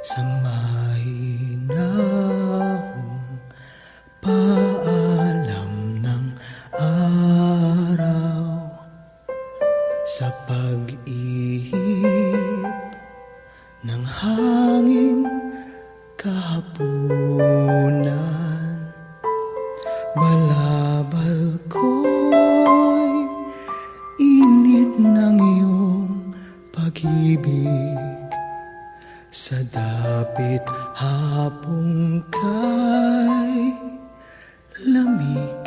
sa mahinahong paalam ng araw, sa pag-ihip ng hangin kahapunan. Balabal ko'y init ng iyong pag-ibig, sa dapit hapong kay lamig.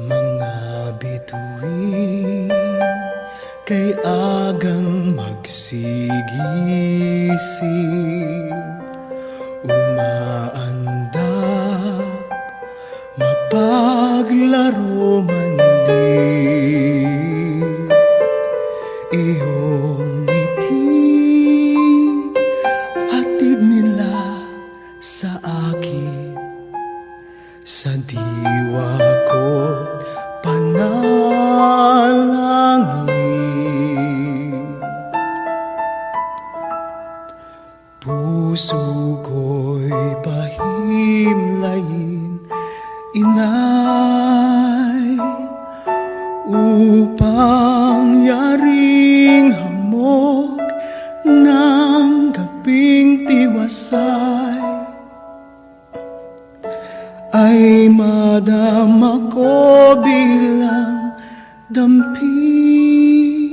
Mga bituin kay agang magsigising, umaandap, mapaglaro man din. Iyong ngiti, hatid nila sa akin, sa diwa ko't panalangin. Puso ko'y pahimlayin, Inay, upang yaring hamog ng gabing tiwasay ay madama ko bilang damping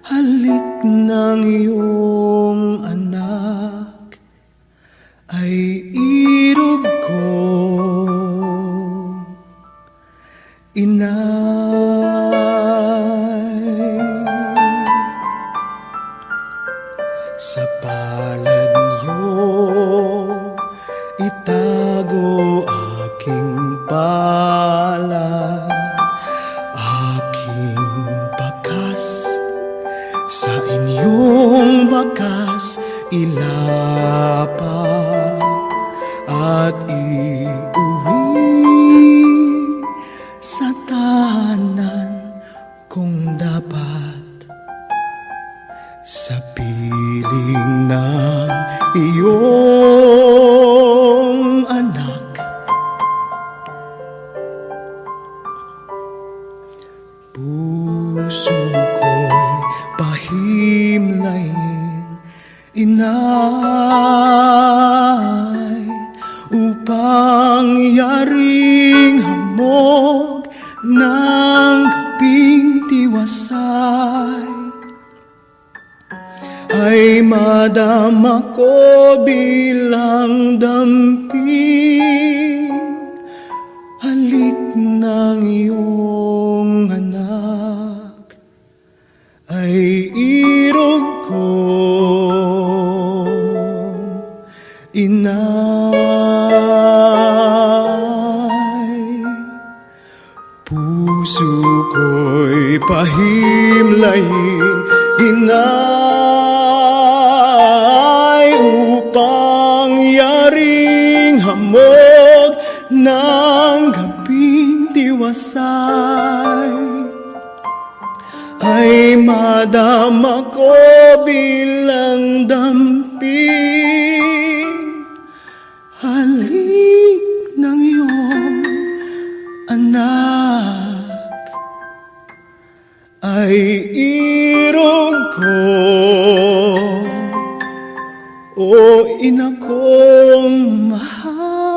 halik ng iyong anak ay irog ko, Inay. Sa palad niyo itago aking palad, aking bakas sa inyong bakas ilapag at iuwi sa tahanan kung dapat, sa piling ng iyong anak. Puso ko'y pahimlayin, Inay, upang yaring hamog ng gabing tiwasay ay madama ko bilang damping halik ng iyong anak ay irog ko, Inay. Puso ko'y pahimlayin, Inay, upang yaring hamog ng gabing tiwasay ay madama ko bilang damping halik ng iyong anak ay irog ko, o ina kong mahal.